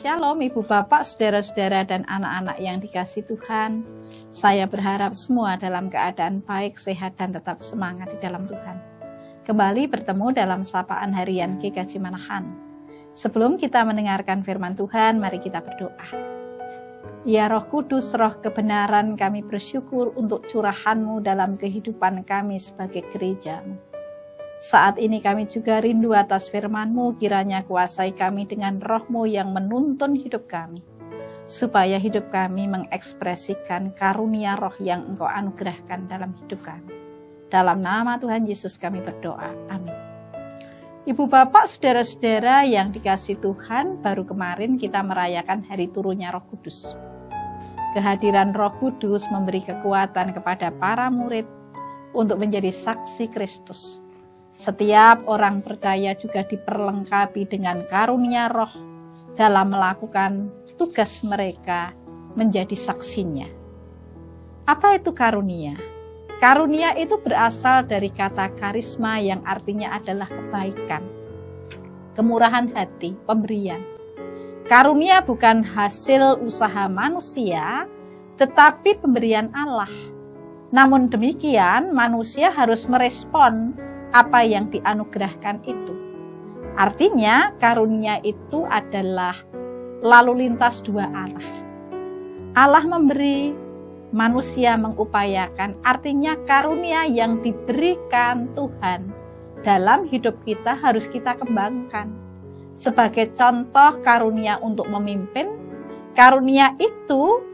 Shalom Ibu Bapak, Saudara-saudara dan anak-anak yang dikasihi Tuhan. Saya berharap semua dalam keadaan baik, sehat dan tetap semangat di dalam Tuhan. Kembali bertemu dalam sapaan harian GKJ Manahan. Sebelum kita mendengarkan firman Tuhan, mari kita berdoa. Ya Roh Kudus, Roh kebenaran, kami bersyukur untuk curahan-Mu dalam kehidupan kami sebagai gereja-Mu. Saat ini kami juga rindu atas firman-Mu, kiranya kuasai kami dengan Roh-Mu yang menuntun hidup kami, supaya hidup kami mengekspresikan karunia Roh yang Engkau anugerahkan dalam hidup kami. Dalam nama Tuhan Yesus kami berdoa, amin. Ibu Bapak, Saudara-saudara yang dikasihi Tuhan, baru kemarin kita merayakan hari turunnya Roh Kudus. Kehadiran Roh Kudus memberi kekuatan kepada para murid untuk menjadi saksi Kristus. Setiap orang percaya juga diperlengkapi dengan karunia Roh dalam melakukan tugas mereka menjadi saksinya. Apa itu karunia? Karunia itu berasal dari kata karisma yang artinya adalah kebaikan, kemurahan hati, pemberian. Karunia bukan hasil usaha manusia, tetapi pemberian Allah. Namun demikian, manusia harus merespon apa yang dianugerahkan itu. Artinya karunia itu adalah lalu lintas dua arah. Allah memberi, manusia mengupayakan. Artinya karunia yang diberikan Tuhan dalam hidup kita harus kita kembangkan. Sebagai contoh karunia untuk memimpin, karunia itu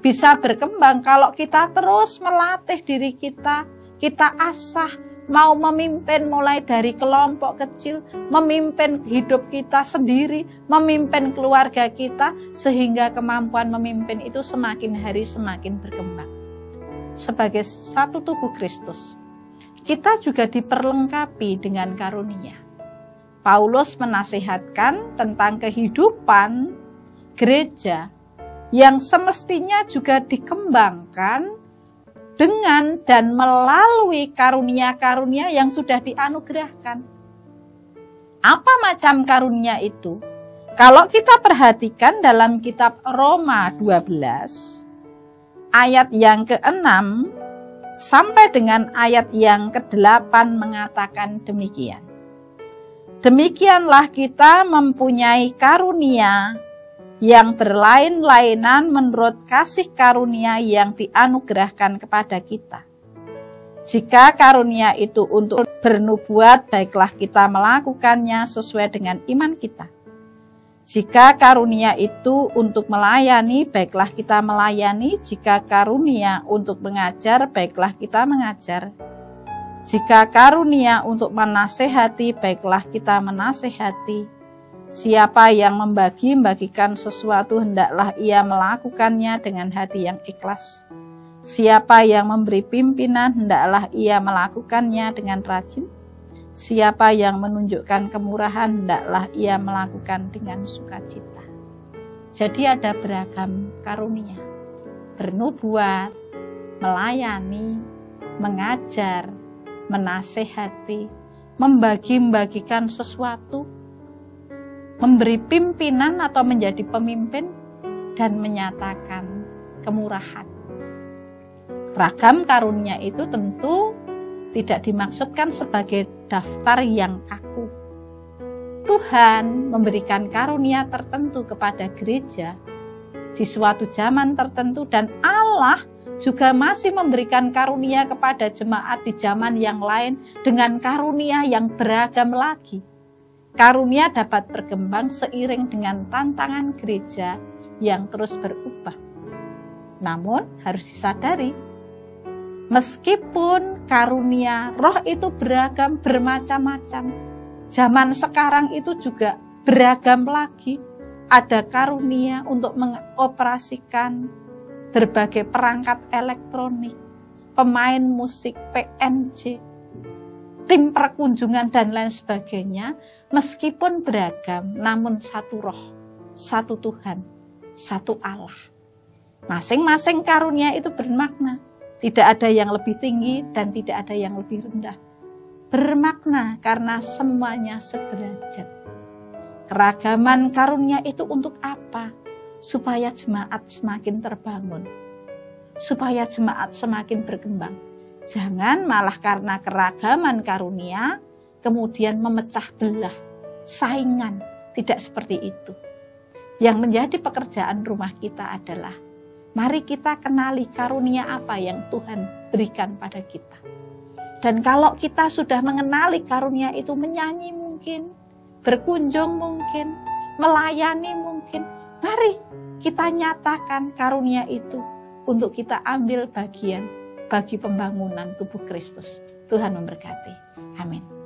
bisa berkembang kalau kita terus melatih diri kita, kita asah, mau memimpin mulai dari kelompok kecil, memimpin hidup kita sendiri, memimpin keluarga kita, sehingga kemampuan memimpin itu semakin hari semakin berkembang. Sebagai satu tubuh Kristus, kita juga diperlengkapi dengan karunia. Paulus menasihatkan tentang kehidupan gereja yang semestinya juga dikembangkan dengan dan melalui karunia-karunia yang sudah dianugerahkan. Apa macam karunia itu? Kalau kita perhatikan dalam kitab Roma 12, ayat yang ke-6 sampai dengan ayat yang ke-8 mengatakan demikian. Demikianlah kita mempunyai karunia yang berlain-lainan menurut kasih karunia yang dianugerahkan kepada kita. Jika karunia itu untuk bernubuat, baiklah kita melakukannya sesuai dengan iman kita. Jika karunia itu untuk melayani, baiklah kita melayani. Jika karunia untuk mengajar, baiklah kita mengajar. Jika karunia untuk menasehati, baiklah kita menasehati. Siapa yang membagikan sesuatu, hendaklah ia melakukannya dengan hati yang ikhlas. Siapa yang memberi pimpinan, hendaklah ia melakukannya dengan rajin. Siapa yang menunjukkan kemurahan, hendaklah ia melakukan dengan sukacita. Jadi ada beragam karunia. Bernubuat, melayani, mengajar, menasehati, membagi-bagikan sesuatu, memberi pimpinan atau menjadi pemimpin, dan menyatakan kemurahan. Ragam karunia itu tentu tidak dimaksudkan sebagai daftar yang kaku. Tuhan memberikan karunia tertentu kepada gereja di suatu zaman tertentu, dan Allah juga masih memberikan karunia kepada jemaat di zaman yang lain dengan karunia yang beragam lagi. Karunia dapat berkembang seiring dengan tantangan gereja yang terus berubah. Namun harus disadari, meskipun karunia Roh itu beragam, bermacam-macam, zaman sekarang itu juga beragam lagi. Ada karunia untuk mengoperasikan berbagai perangkat elektronik, pemain musik, PNJ, tim perkunjungan dan lain sebagainya. Meskipun beragam, namun satu Roh, satu Tuhan, satu Allah. Masing-masing karunia itu bermakna. Tidak ada yang lebih tinggi dan tidak ada yang lebih rendah. Bermakna karena semuanya sederajat. Keragaman karunia itu untuk apa? Supaya jemaat semakin terbangun, supaya jemaat semakin berkembang. Jangan malah karena keragaman karunia kemudian memecah belah, saingan. Tidak seperti itu. Yang menjadi pekerjaan rumah kita adalah mari kita kenali karunia apa yang Tuhan berikan pada kita. Dan kalau kita sudah mengenali karunia itu, menyanyi mungkin, berkunjung mungkin, melayani mungkin, mari kita nyatakan karunia itu untuk kita ambil bagian bagi pembangunan tubuh Kristus. Tuhan memberkati. Amin.